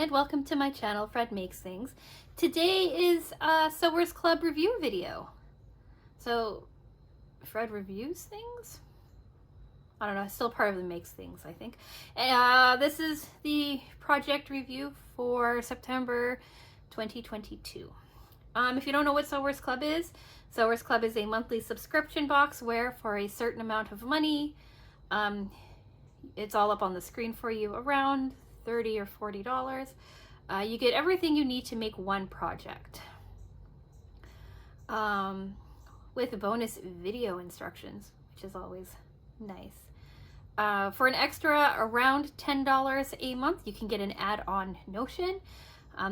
and welcome to my channel, Fred Makes Things. Today is a Sewers Club review video. So, Fred reviews things? I don't know, it's still part of the Makes Things, I think. This is the project review for September 2022. If you don't know what Sewers Club is a monthly subscription box where for a certain amount of money, it's all up on the screen for you, around $30 or $40. You get everything you need to make one project with bonus video instructions, which is always nice. For an extra around $10 a month, you can get an add-on Notion.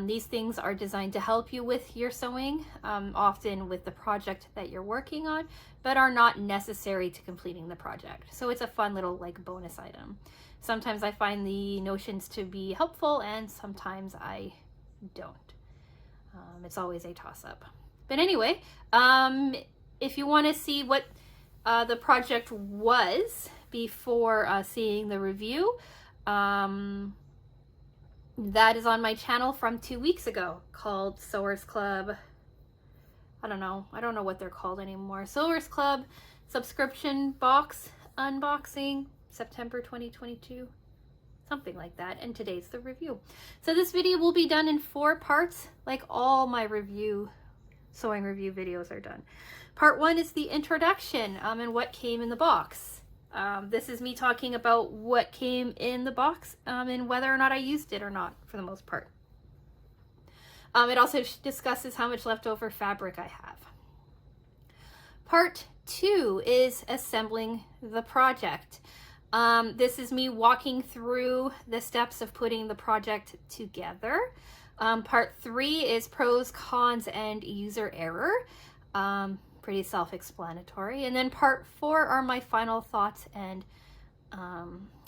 These things are designed to help you with your sewing, often with the project that you're working on, but are not necessary to completing the project. So it's a fun little like bonus item. Sometimes I find the Notions to be helpful and sometimes I don't. It's always a toss-up. But anyway, if you want to see what the project was before seeing the review, that is on my channel from 2 weeks ago, called Sewers Club. I don't know what they're called anymore. Sewers Club subscription box unboxing, September 2022, something like that. And today's the review. So this video will be done in 4 parts, like all my sewing review videos are done. Part 1 is the introduction and what came in the box. This is me talking about what came in the box and whether or not I used it or not, for the most part. It also discusses how much leftover fabric I have. Part 2 is assembling the project. This is me walking through the steps of putting the project together. Part 3 is pros, cons, and user error. Pretty self-explanatory. And then part 4 are my final thoughts and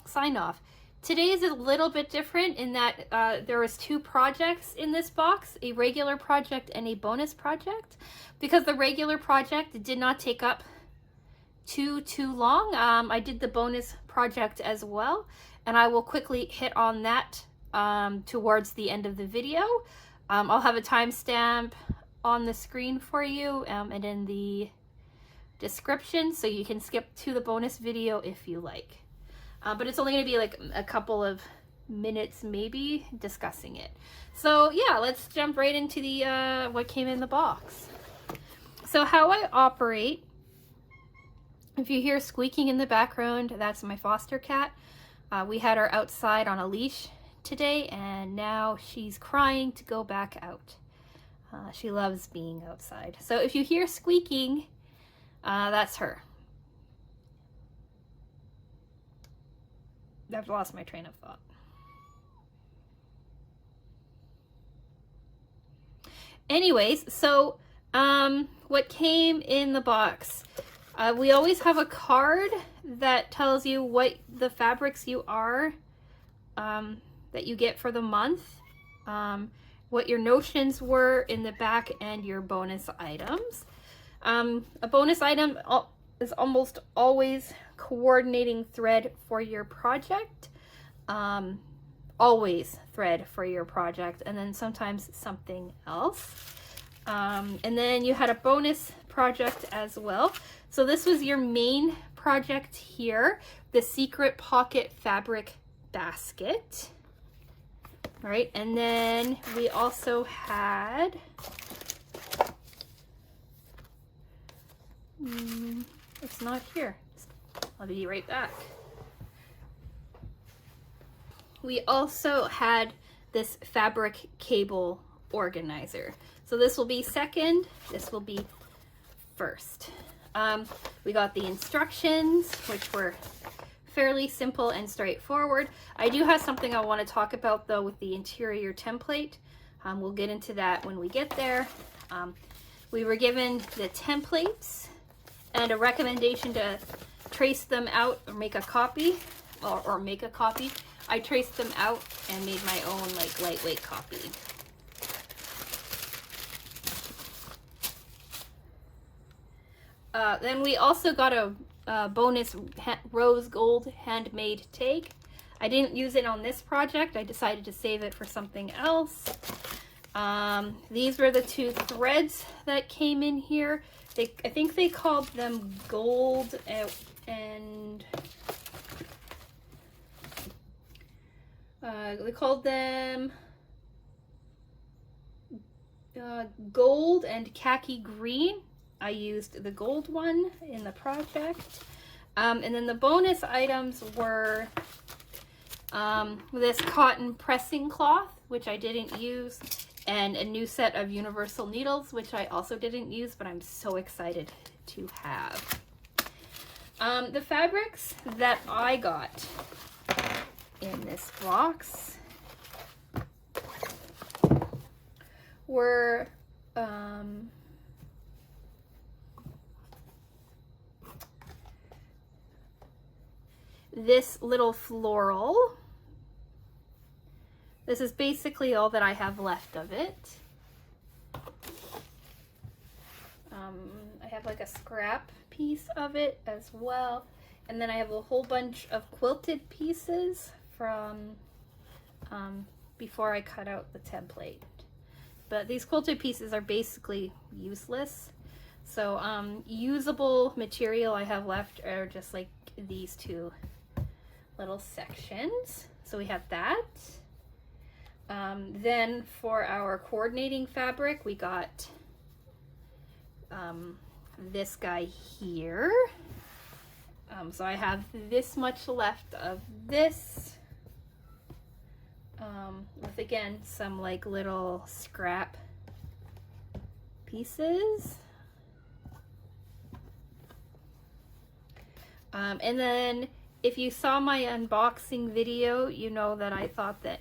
sign off. Today is a little bit different in that there was 2 projects in this box, a regular project and a bonus project, because the regular project did not take up too long. I did the bonus project as well, and I will quickly hit on that towards the end of the video. I'll have a timestamp on the screen for you and in the description, so you can skip to the bonus video if you like. But it's only going to be like a couple of minutes maybe discussing it. So yeah, let's jump right into the what came in the box. So how I operate, if you hear squeaking in the background, that's my foster cat. We had her outside on a leash today, and now she's crying to go back out. She loves being outside. So if you hear squeaking, that's her. I've lost my train of thought. Anyways, so what came in the box? We always have a card that tells you what the fabrics you are, that you get for the month. What your notions were in the back, and your bonus items. A bonus item is almost always coordinating thread for your project. Always thread for your project, and then sometimes something else. And then you had a bonus project as well. So this was your main project here, the Secret Pocket Fabric Basket. All right, and then we also had, it's not here. I'll be right back. We also had this fabric cable organizer. So this will be second, this will be first. We got the instructions, which were fairly simple and straightforward. I do have something I want to talk about though with the interior template. We'll get into that when we get there. We were given the templates and a recommendation to trace them out or make a copy, or make a copy. I traced them out and made my own like lightweight copy. Then we also got a bonus rose gold handmade tag. I didn't use it on this project. I decided to save it for something else. These were the 2 threads that came in here. I think they called them gold and they called them gold and khaki green. I used the gold one in the project. And then the bonus items were this cotton pressing cloth, which I didn't use, and a new set of universal needles, which I also didn't use, but I'm so excited to have. The fabrics that I got in this box were this little floral. This is basically all that I have left of it. I have like a scrap piece of it as well. And then I have a whole bunch of quilted pieces from before I cut out the template. But these quilted pieces are basically useless. So usable material I have left are just like these 2 little sections. So we have that. Then for our coordinating fabric, we got this guy here. So I have this much left of this, with again some like little scrap pieces. And then if you saw my unboxing video, you know that I thought that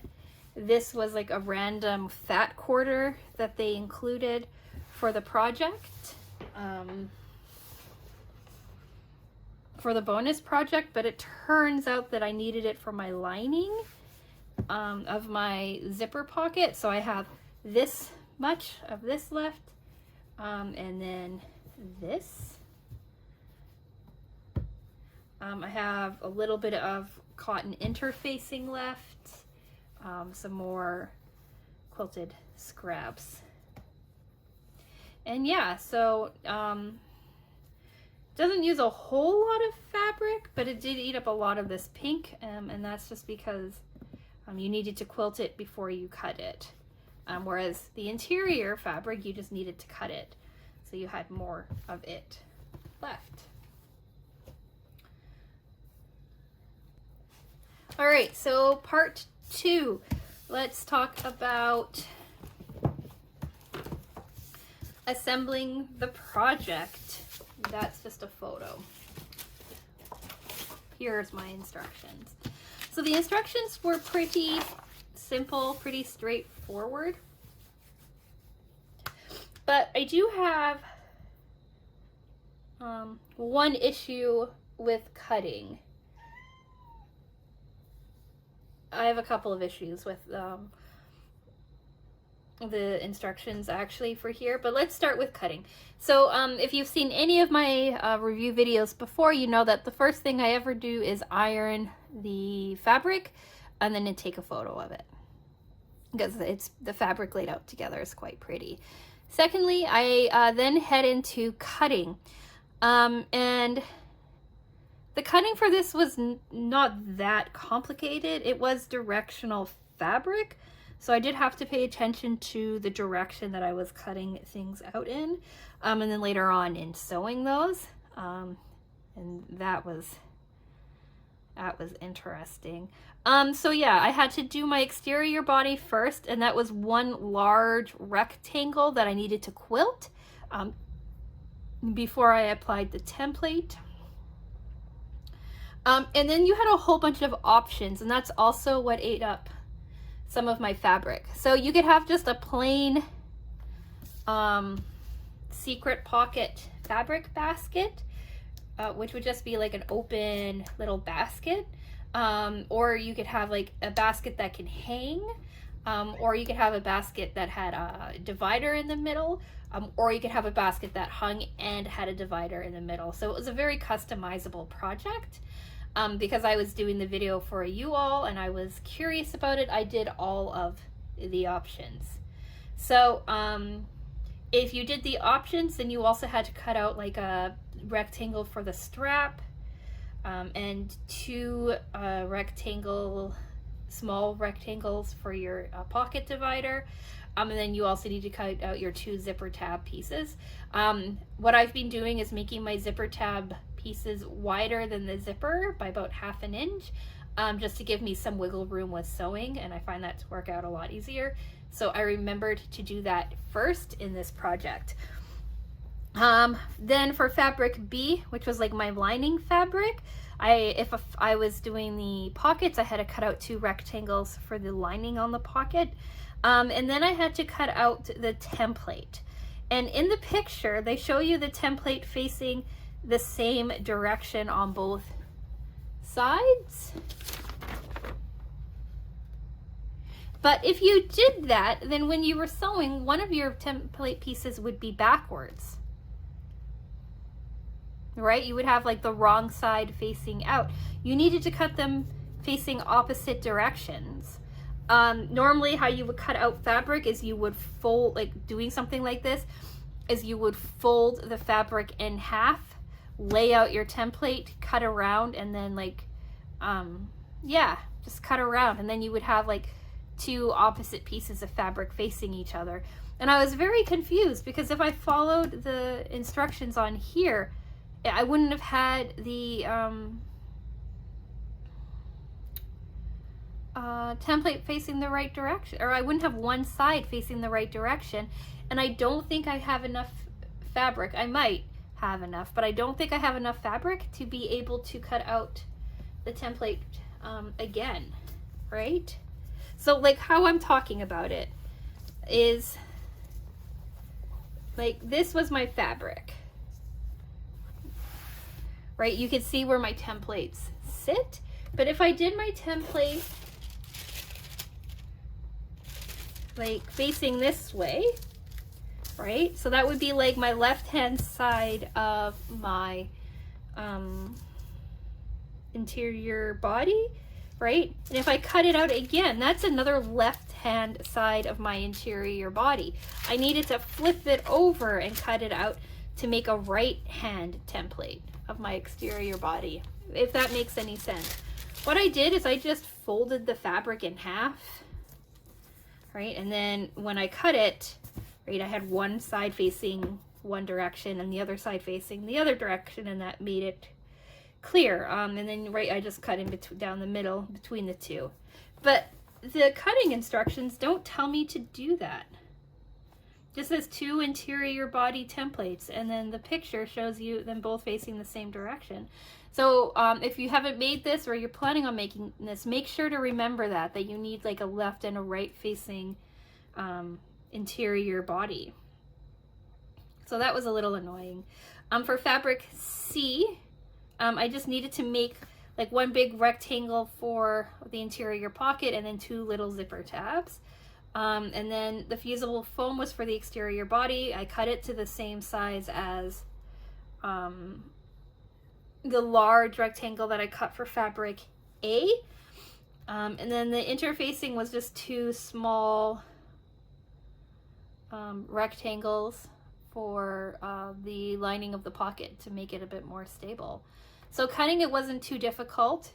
this was like a random fat quarter that they included for the project, for the bonus project, but it turns out that I needed it for my lining of my zipper pocket. So I have this much of this left, and then this. I have a little bit of cotton interfacing left. Some more quilted scraps. And yeah, so doesn't use a whole lot of fabric, but it did eat up a lot of this pink, and that's just because you needed to quilt it before you cut it. Whereas the interior fabric, you just needed to cut it, so you had more of it left. All right, so part 2, let's talk about assembling the project. That's just a photo. Here's my instructions. So the instructions were pretty simple, pretty straightforward. But I do have one issue with cutting. I have a couple of issues with the instructions actually for here, but let's start with cutting. So if you've seen any of my review videos before, you know that the first thing I ever do is iron the fabric and then take a photo of it, because the fabric laid out together is quite pretty. Secondly, I then head into cutting, and the cutting for this was not that complicated. It was directional fabric, so I did have to pay attention to the direction that I was cutting things out in, and then later on in sewing those, and that was interesting. So yeah, I had to do my exterior body first, and that was one large rectangle that I needed to quilt before I applied the template. And then you had a whole bunch of options, and that's also what ate up some of my fabric. So you could have just a plain secret pocket fabric basket, which would just be like an open little basket, or you could have like a basket that can hang, or you could have a basket that had a divider in the middle, or you could have a basket that hung and had a divider in the middle. So it was a very customizable project. Because I was doing the video for you all and I was curious about it, I did all of the options. So if you did the options, then you also had to cut out like a rectangle for the strap, and 2 small rectangles for your pocket divider. And then you also need to cut out your 2 zipper tab pieces. What I've been doing is making my zipper tab pieces wider than the zipper by about 1/2 inch, just to give me some wiggle room with sewing, and I find that to work out a lot easier. So I remembered to do that first in this project. Then for fabric B, which was like my lining fabric, if I was doing the pockets, I had to cut out 2 rectangles for the lining on the pocket. And then I had to cut out the template. And in the picture, they show you the template facing the same direction on both sides. But if you did that, then when you were sewing, one of your template pieces would be backwards, right? You would have like the wrong side facing out. You needed to cut them facing opposite directions. Normally how you would cut out fabric is you would fold, like doing something like this, is you would fold the fabric in half, lay out your template, cut around, and then like, yeah, just cut around. And then you would have like 2 opposite pieces of fabric facing each other. And I was very confused because if I followed the instructions on here, I wouldn't have had the template facing the right direction, or I wouldn't have one side facing the right direction. And I don't think I have enough fabric. I might have enough, but I don't think I have enough fabric to be able to cut out the template again, right? So like how I'm talking about it is like this was my fabric, right? You can see where my templates sit, but if I did my template like facing this way, right? So that would be like my left-hand side of my interior body, right? And if I cut it out again, that's another left-hand side of my interior body. I needed to flip it over and cut it out to make a right-hand template of my exterior body, if that makes any sense. What I did is I just folded the fabric in half, right? And then when I cut it, right, I had one side facing one direction and the other side facing the other direction, and that made it clear. And then right, I just cut in down the middle between the 2. But the cutting instructions don't tell me to do that. Just says 2 interior body templates, and then the picture shows you them both facing the same direction. So if you haven't made this or you're planning on making this, make sure to remember that you need like a left and a right facing interior body. So that was a little annoying. For fabric C, I just needed to make like one big rectangle for the interior pocket and then 2 little zipper tabs. And then the fusible foam was for the exterior body. I cut it to the same size as the large rectangle that I cut for fabric A. And then the interfacing was just 2 small rectangles for the lining of the pocket to make it a bit more stable. So cutting it wasn't too difficult,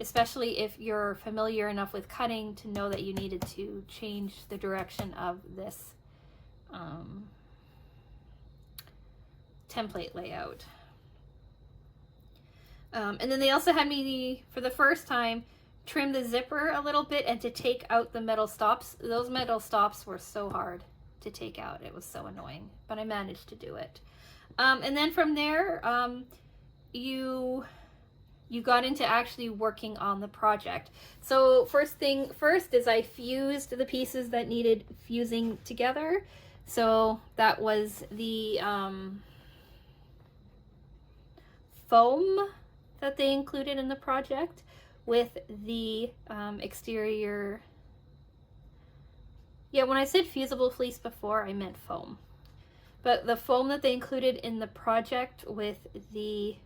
especially if you're familiar enough with cutting to know that you needed to change the direction of this template layout. And then they also had me, for the first time, trim the zipper a little bit and to take out the metal stops. Those metal stops were so hard to take out. It was so annoying, but I managed to do it. And then from there, you got into actually working on the project. So first thing first is I fused the pieces that needed fusing together. So that was the foam that they included in the project with the exterior. Yeah, when I said fusible fleece before, I meant foam. But the foam that they included in the project with the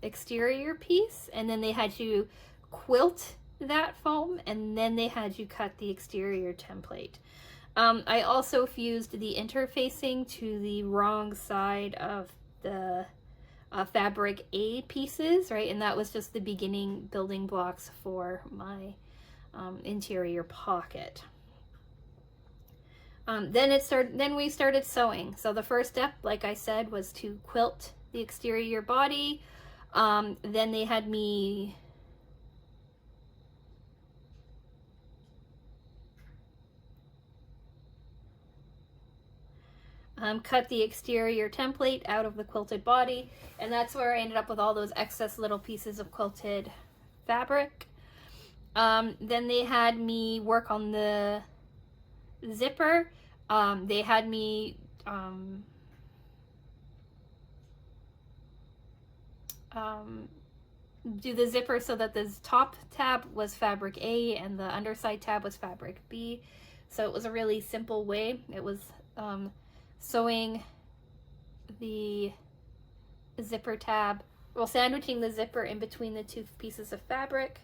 exterior piece, and then they had you quilt that foam, and then they had you cut the exterior template. I also fused the interfacing to the wrong side of the fabric A pieces, right? And that was just the beginning building blocks for my interior pocket. Then we started sewing. So the first step, like I said, was to quilt the exterior body. Then they had me cut the exterior template out of the quilted body, and that's where I ended up with all those excess little pieces of quilted fabric. Then they had me work on the zipper. They had me do the zipper so that the top tab was fabric A and the underside tab was fabric B. So it was a really simple way. It was sewing the zipper tab, well, sandwiching the zipper in between the two pieces of fabric,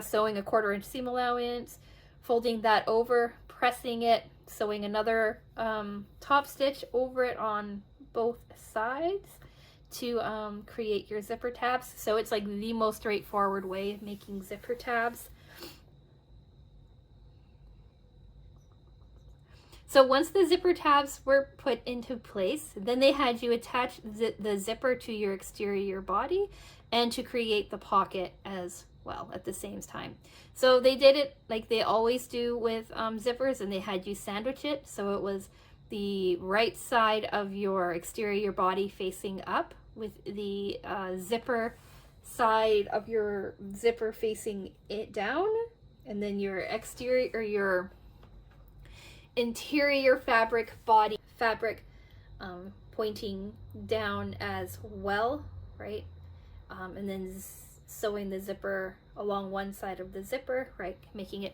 sewing a 1/4 inch seam allowance, folding that over, pressing it, sewing another top stitch over it on both sides to create your zipper tabs. So it's like the most straightforward way of making zipper tabs. So once the zipper tabs were put into place, then they had you attach the zipper to your exterior body and to create the pocket as well at the same time. So they did it like they always do with zippers, and they had you sandwich it. So it was the right side of your exterior body facing up with the zipper side of your zipper facing it down, and then your exterior or your interior fabric pointing down as well, right? And then sewing the zipper along one side of the zipper, right? Making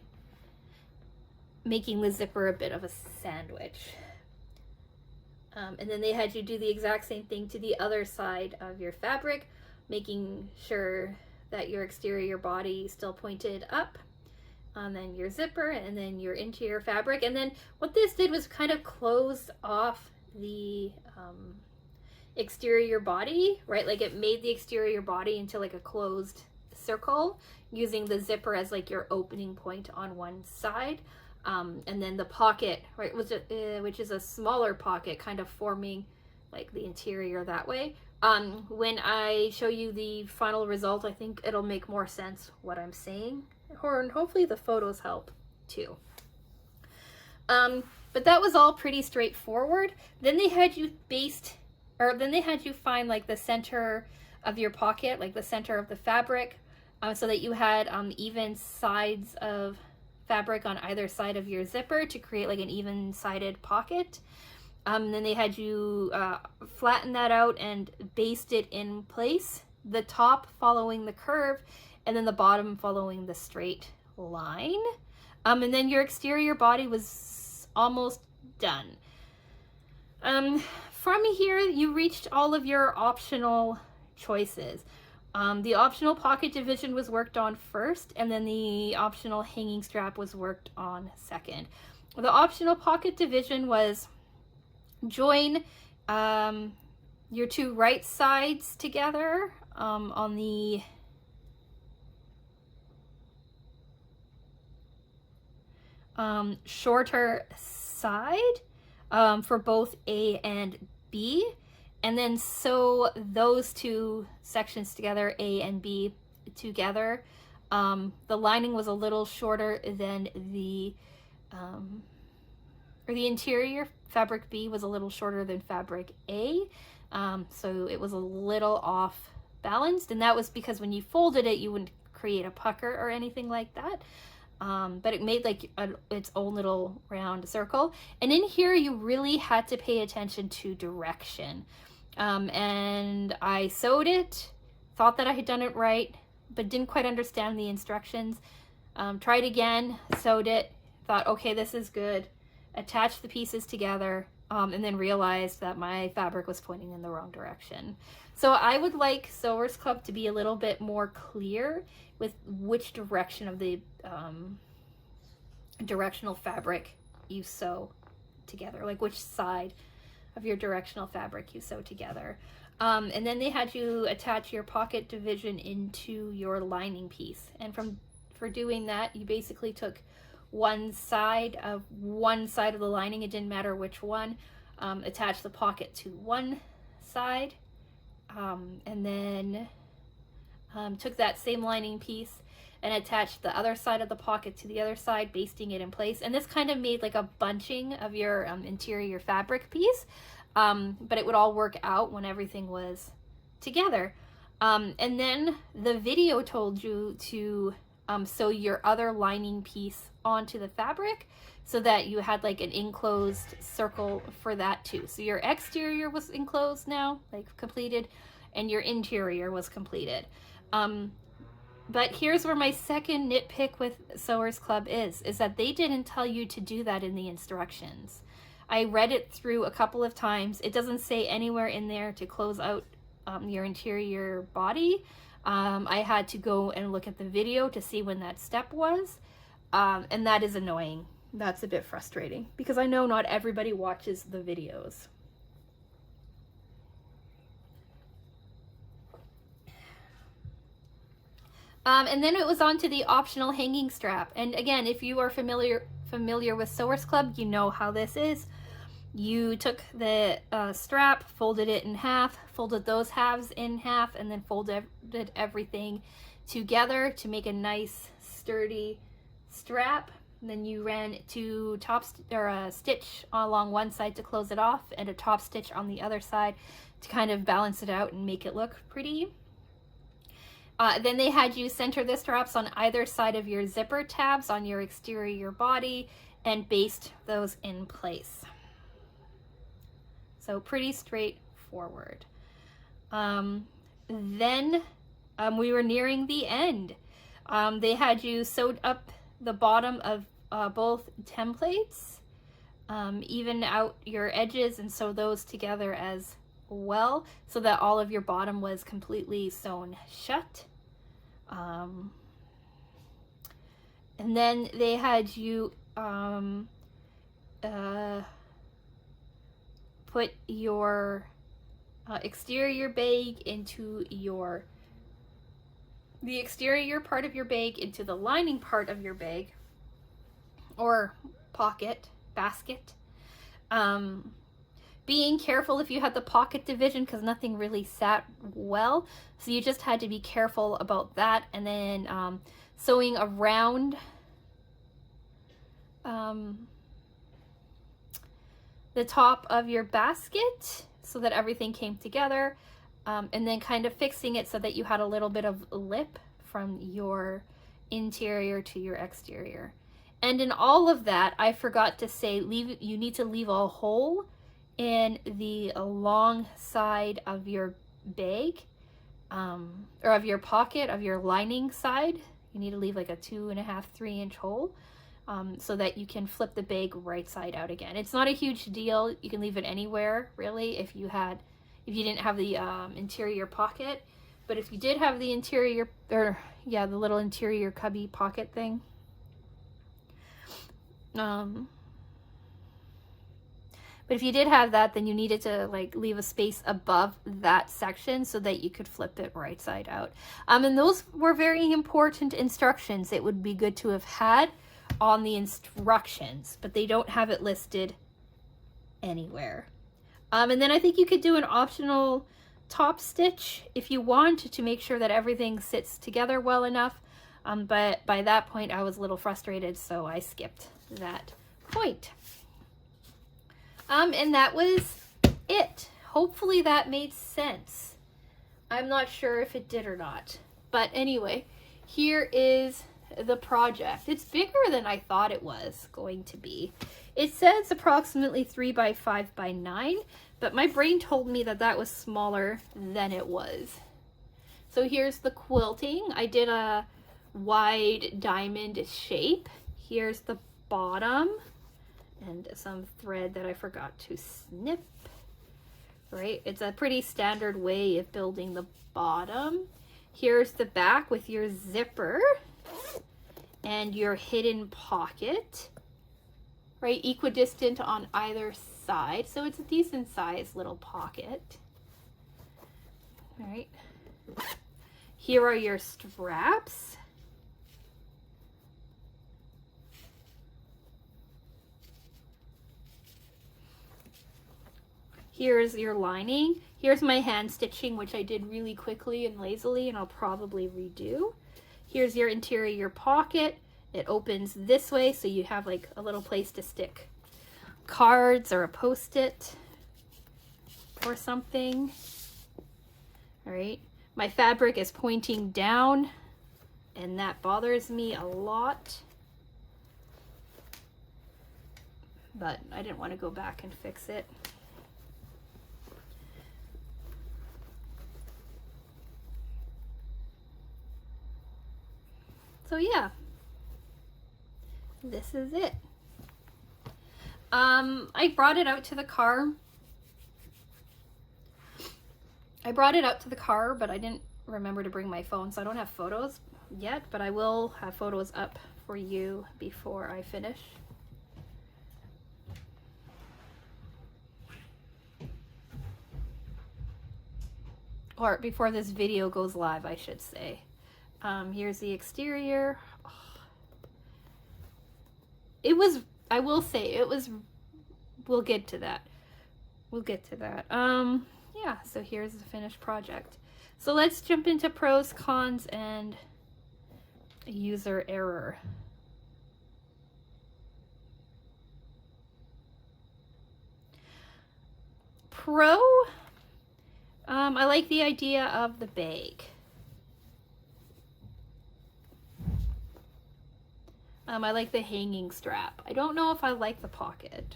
the zipper a bit of a sandwich. And then they had you do the exact same thing to the other side of your fabric, making sure that your exterior body still pointed up. And then your zipper, and then your interior fabric. And then what this did was kind of close off the exterior body, right? Like it made the exterior body into like a closed circle, using the zipper as like your opening point on one side. And then the pocket, right, which is a smaller pocket, kind of forming like the interior that way. When I show you the final result, I think it'll make more sense what I'm saying. And hopefully the photos help too. But that was all pretty straightforward. Then they had you find like the center of your pocket, like the center of the fabric, so that you had even sides of fabric on either side of your zipper to create like an even-sided pocket. Then they had you flatten that out and baste it in place, the top following the curve, and then the bottom following the straight line. And then your exterior body was almost done. From here, you reached all of your optional choices. The optional pocket division was worked on first, and then the optional hanging strap was worked on second. The optional pocket division was join your two right sides together on the shorter side for both A and B, and then sew those two sections together, A and B together. The lining was a little shorter than the interior fabric B was a little shorter than fabric A, so it was a little off balanced, and that was because when you folded it, you wouldn't create a pucker or anything like that. But it made like its own little round circle. And in here, you really had to pay attention to direction. And I sewed it, thought that I had done it right, but didn't quite understand the instructions. Tried again, sewed it, thought, okay, this is good. Attached the pieces together, and then realized that my fabric was pointing in the wrong direction. So I would like Sewers Club to be a little bit more clear with which direction of the directional fabric you sew together, like which side of your directional fabric you sew together. And then they had you attach your pocket division into your lining piece. And for doing that, you basically took one side of the lining, it didn't matter which one, attach the pocket to one side, and then took that same lining piece and attached the other side of the pocket to the other side, basting it in place. And this kind of made like a bunching of your interior fabric piece, but it would all work out when everything was together. And then the video told you to sew your other lining piece onto the fabric so that you had like an enclosed circle for that too. So your exterior was enclosed now, like completed, and your interior was completed. But here's where my second nitpick with Sewers Club is that they didn't tell you to do that in the instructions. I read it through a couple of times. It doesn't say anywhere in there to close out your interior body. I had to go and look at the video to see when that step was, and that is annoying. That's a bit frustrating because I know not everybody watches the videos. And then it was on to the optional hanging strap. And again, if you are familiar with Sewers Club, you know how this is. You took the strap, folded it in half, folded those halves in half, and then folded everything together to make a nice sturdy strap. And then you ran two a stitch along one side to close it off, and a top stitch on the other side to kind of balance it out and make it look pretty. Then they had you center the straps on either side of your zipper tabs on your exterior body and baste those in place. So pretty straightforward. Then we were nearing the end. They had you sewed up the bottom of both templates, even out your edges and sew those together as well so that all of your bottom was completely sewn shut. And then they had you put your exterior bag into the exterior part of your bag into the lining part of your bag or basket. Being careful if you had the pocket division because nothing really sat well, so you just had to be careful about that. And then sewing around the top of your basket so that everything came together, and then kind of fixing it so that you had a little bit of lip from your interior to your exterior. And in all of that, I forgot to say, you need to leave a hole in the long side of your bag, or of your pocket, of your lining side. You need to leave like a 2.5-3 inch hole, so that you can flip the bag right side out again. It's not a huge deal. You can leave it anywhere really if you didn't have the interior pocket. But if you did have the interior, the little interior cubby pocket thing, but if you did have that, then you needed to like leave a space above that section so that you could flip it right side out. And those were very important instructions. It would be good to have had on the instructions, but they don't have it listed anywhere. And then I think you could do an optional top stitch if you want to make sure that everything sits together well enough. But by that point I was a little frustrated, so I skipped that point. And that was it. Hopefully that made sense. I'm not sure if it did or not. But anyway, here is the project. It's bigger than I thought it was going to be. It says approximately 3 by 5 by 9, but my brain told me that that was smaller than it was. So here's the quilting. I did a wide diamond shape. Here's the bottom. and some thread that I forgot to snip. Right, it's a pretty standard way of building the bottom. Here's the back with your zipper and your hidden pocket, right, equidistant on either side, so it's a decent sized little pocket. All right, here are your straps. Here's your lining. Here's my hand stitching, which I did really quickly and lazily, and I'll probably redo. Here's your interior pocket. It opens this way, so you have like a little place to stick cards or a post-it or something. All right, my fabric is pointing down, and that bothers me a lot. But I didn't want to go back and fix it. So yeah, this is it. I brought it out to the car. But I didn't remember to bring my phone, so I don't have photos yet, but I will have photos up for you before I finish. Or before this video goes live, I should say. Here's the exterior. Oh. It was, I will say, it was, we'll get to that. Yeah, so here's the finished project. So let's jump into pros, cons, and user error. Pro, I like the idea of the bag. I like the hanging strap. I don't know if I like the pocket.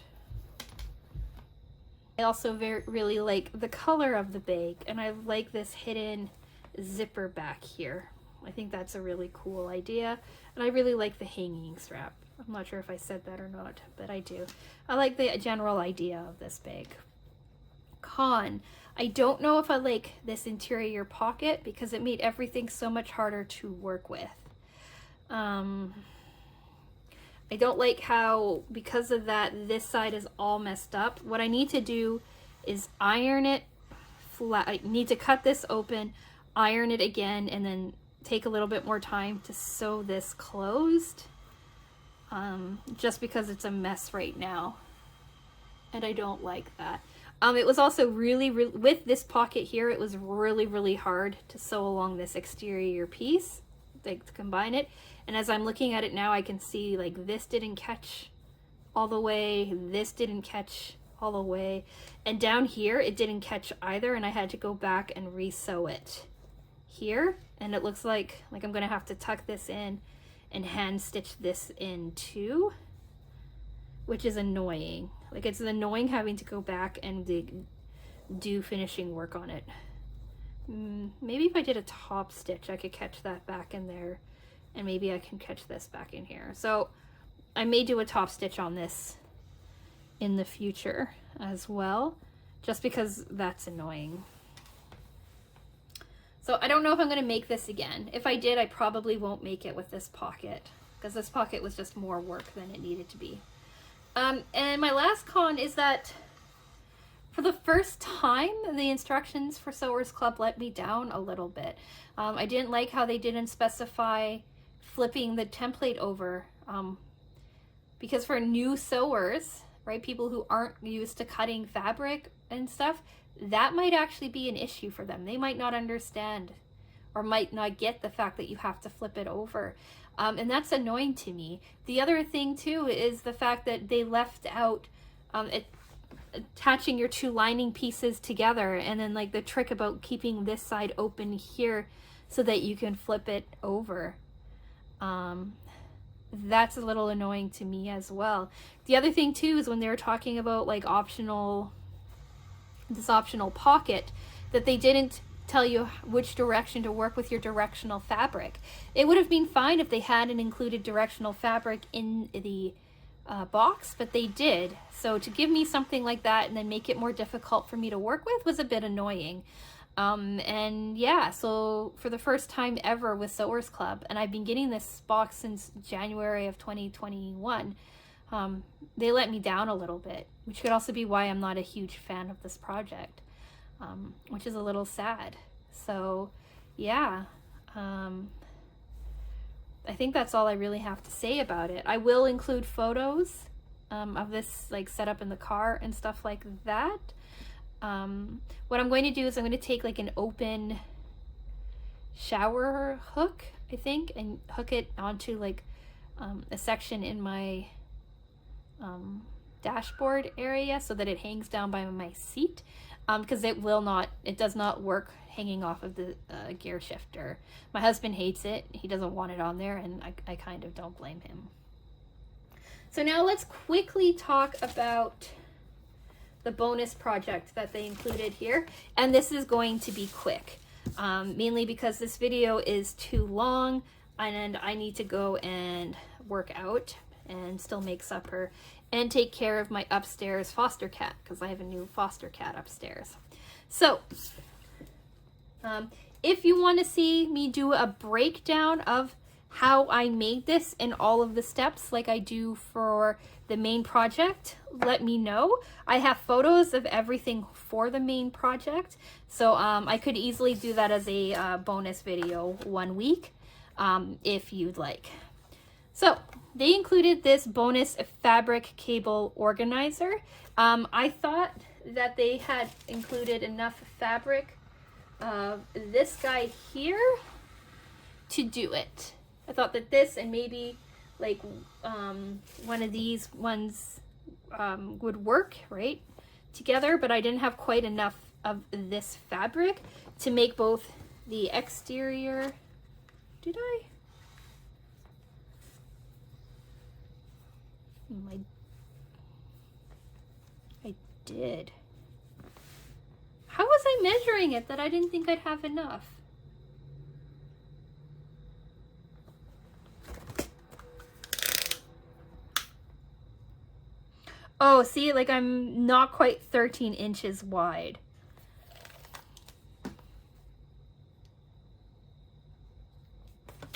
I also really like the color of the bag, and I like this hidden zipper back here. I think that's a really cool idea, and I really like the hanging strap. I'm not sure if I said that or not, but I do. I like the general idea of this bag. Con, I don't know if I like this interior pocket because it made everything so much harder to work with. I don't like how, because of that, this side is all messed up. What I need to do is iron it flat. I need to cut this open, iron it again, and then take a little bit more time to sew this closed. Just because it's a mess right now. And I don't like that. It was also really, with this pocket here, it was really hard to sew along this exterior piece, like to combine it. And as I'm looking at it now, I can see like this didn't catch all the way, this didn't catch all the way, and down here it didn't catch either, and I had to go back and re-sew it here, and it looks like I'm gonna have to tuck this in and hand stitch this in too, which is annoying. Like, it's annoying having to go back and do finishing work on it. Maybe if I did a top stitch, I could catch that back in there, and maybe I can catch this back in here. So I may do a top stitch on this in the future as well, just because that's annoying. So I don't know if I'm going to make this again. If I did, I probably won't make it with this pocket, because this pocket was just more work than it needed to be. And my last con is that for the first time, the instructions for Sewers Club let me down a little bit. I didn't like how they didn't specify flipping the template over, because for new sewers, right, people who aren't used to cutting fabric and stuff, that might actually be an issue for them. They might not understand or might not get the fact that you have to flip it over. And that's annoying to me. The other thing too is the fact that they left out attaching your two lining pieces together, and then like the trick about keeping this side open here so that you can flip it over. That's a little annoying to me as well. The other thing too is when they were talking about like this optional pocket, that they didn't tell you which direction to work with your directional fabric. It would have been fine if they hadn't included directional fabric in the box, but they did. So to give me something like that and then make it more difficult for me to work with was a bit annoying. And yeah, so for the first time ever with Sewers Club, and I've been getting this box since January of 2021, they let me down a little bit, which could also be why I'm not a huge fan of this project, which is a little sad. So yeah, I think that's all I really have to say about it. I will include photos of this like setup in the car and stuff like that. What I'm going to do is I'm going to take like an open shower hook, I think, and hook it onto like a section in my dashboard area so that it hangs down by my seat, because it does not work hanging off of the gear shifter. My husband hates it. He doesn't want it on there, and I kind of don't blame him. So now let's quickly talk about the bonus project that they included here, and this is going to be quick, mainly because this video is too long and I need to go and work out and still make supper and take care of my upstairs foster cat, because I have a new foster cat upstairs. So if you want to see me do a breakdown of how I made this in all of the steps like I do for the main project, let me know. I have photos of everything for the main project, so I could easily do that as a bonus video one week if you'd like. So they included this bonus fabric cable organizer. I thought that they had included enough fabric of this guy here to do it. I thought that this and maybe like one of these ones would work right together, but I didn't have quite enough of this fabric to make both the exterior. Did I? I did. How was I measuring it that I didn't think I'd have enough? Oh, see, like I'm not quite 13 inches wide.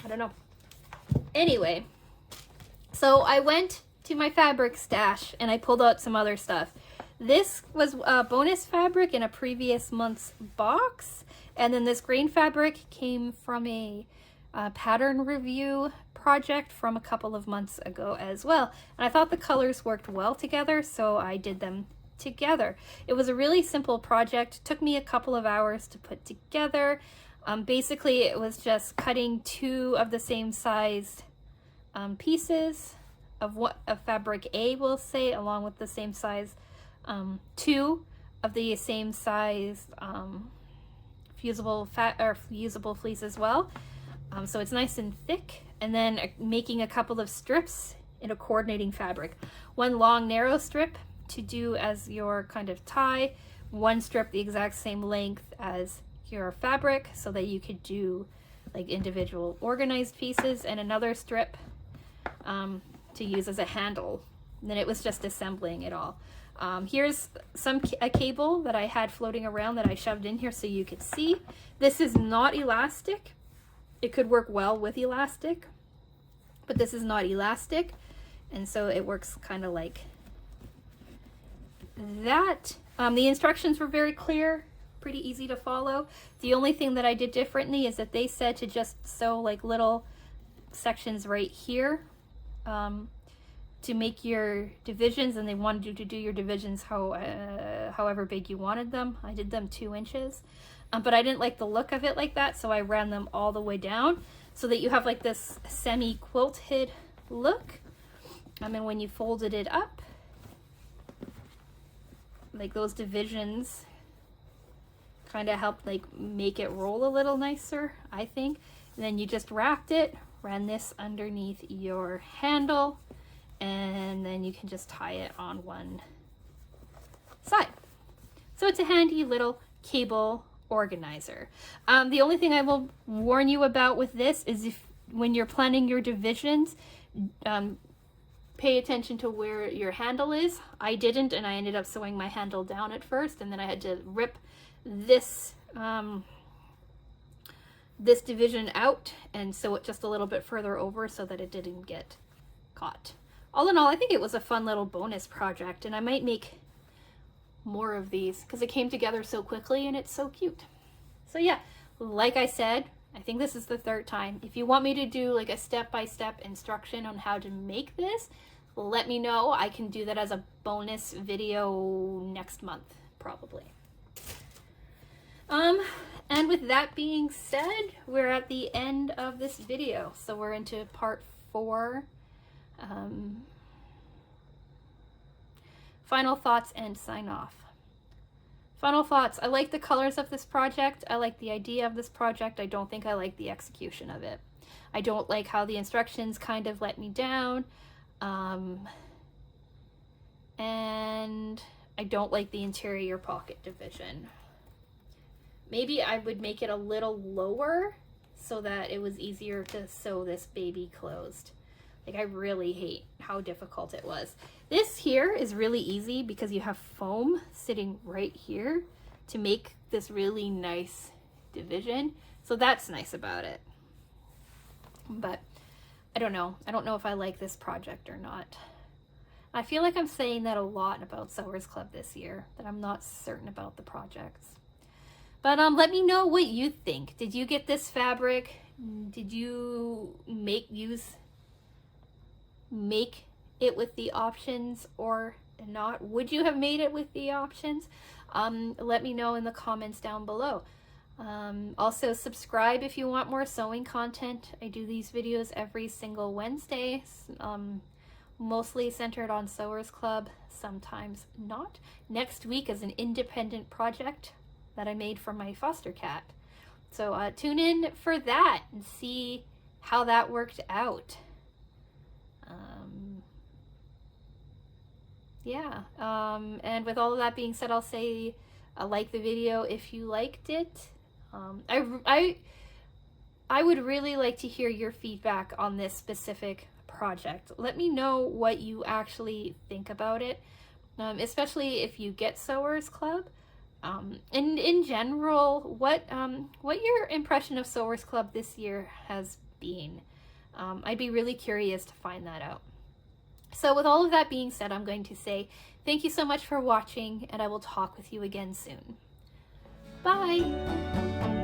I don't know. Anyway, so I went to my fabric stash and I pulled out some other stuff. This was bonus fabric in a previous month's box, and then this green fabric came from a pattern review project from a couple of months ago as well. And I thought the colors worked well together, so I did them together. It was a really simple project. It took me a couple of hours to put together. Basically, it was just cutting two of the same sized pieces of fabric A, we'll say, along with the same size two of the same size fusible fleece as well. So it's nice and thick, and then making a couple of strips in a coordinating fabric. One long narrow strip to do as your kind of tie, one strip the exact same length as your fabric so that you could do like individual organized pieces, and another strip to use as a handle. And then it was just assembling it all. Here's a cable that I had floating around that I shoved in here so you could see. This is not elastic. It could work well with elastic, but this is not elastic, and so it works kind of like that. The instructions were very clear, pretty easy to follow. The only thing that I did differently is that they said to just sew like little sections right here to make your divisions, and they wanted you to do your divisions however big you wanted them. I did them 2 inches, but I didn't like the look of it like that, so I ran them all the way down so that you have like this semi-quilted look. And when you folded it up, like those divisions kind of helped like make it roll a little nicer, I think. And then you just wrapped it, ran this underneath your handle, and then you can just tie it on one side. So it's a handy little cable organizer. The only thing I will warn you about with this is when you're planning your divisions, pay attention to where your handle is. I didn't, and I ended up sewing my handle down at first, and then I had to rip this this division out and sew it just a little bit further over so that it didn't get caught. All in all, I think it was a fun little bonus project, and I might make more of these because it came together so quickly and it's so cute. So yeah, like I said, I think this is the third time. If you want me to do like a step-by-step instruction on how to make this, let me know. I can do that as a bonus video next month, probably. And with that being said, we're at the end of this video. So we're into part 4. Final thoughts and sign off. Final thoughts. I like the colors of this project. I like the idea of this project. I don't think I like the execution of it. I don't like how the instructions kind of let me down. And I don't like the interior pocket division. Maybe I would make it a little lower so that it was easier to sew this baby closed. Like, I really hate how difficult it was. This here is really easy because you have foam sitting right here to make this really nice division. So that's nice about it. But I don't know. I don't know if I like this project or not. I feel like I'm saying that a lot about Sewers Club this year, that I'm not certain about the projects. But let me know what you think. Did you get this fabric? Did you make it with the options or not? Would you have made it with the options? Let me know in the comments down below. Also subscribe if you want more sewing content. I do these videos every single Wednesday, mostly centered on Sewers Club, sometimes not. Next week is an independent project that I made for my foster cat. So tune in for that and see how that worked out. And with all of that being said, I'll say like the video if you liked it. I would really like to hear your feedback on this specific project. Let me know what you actually think about it, especially if you get Sewers Club. And in general, what your impression of Sewers Club this year has been. I'd be really curious to find that out. So with all of that being said, I'm going to say thank you so much for watching, and I will talk with you again soon. Bye!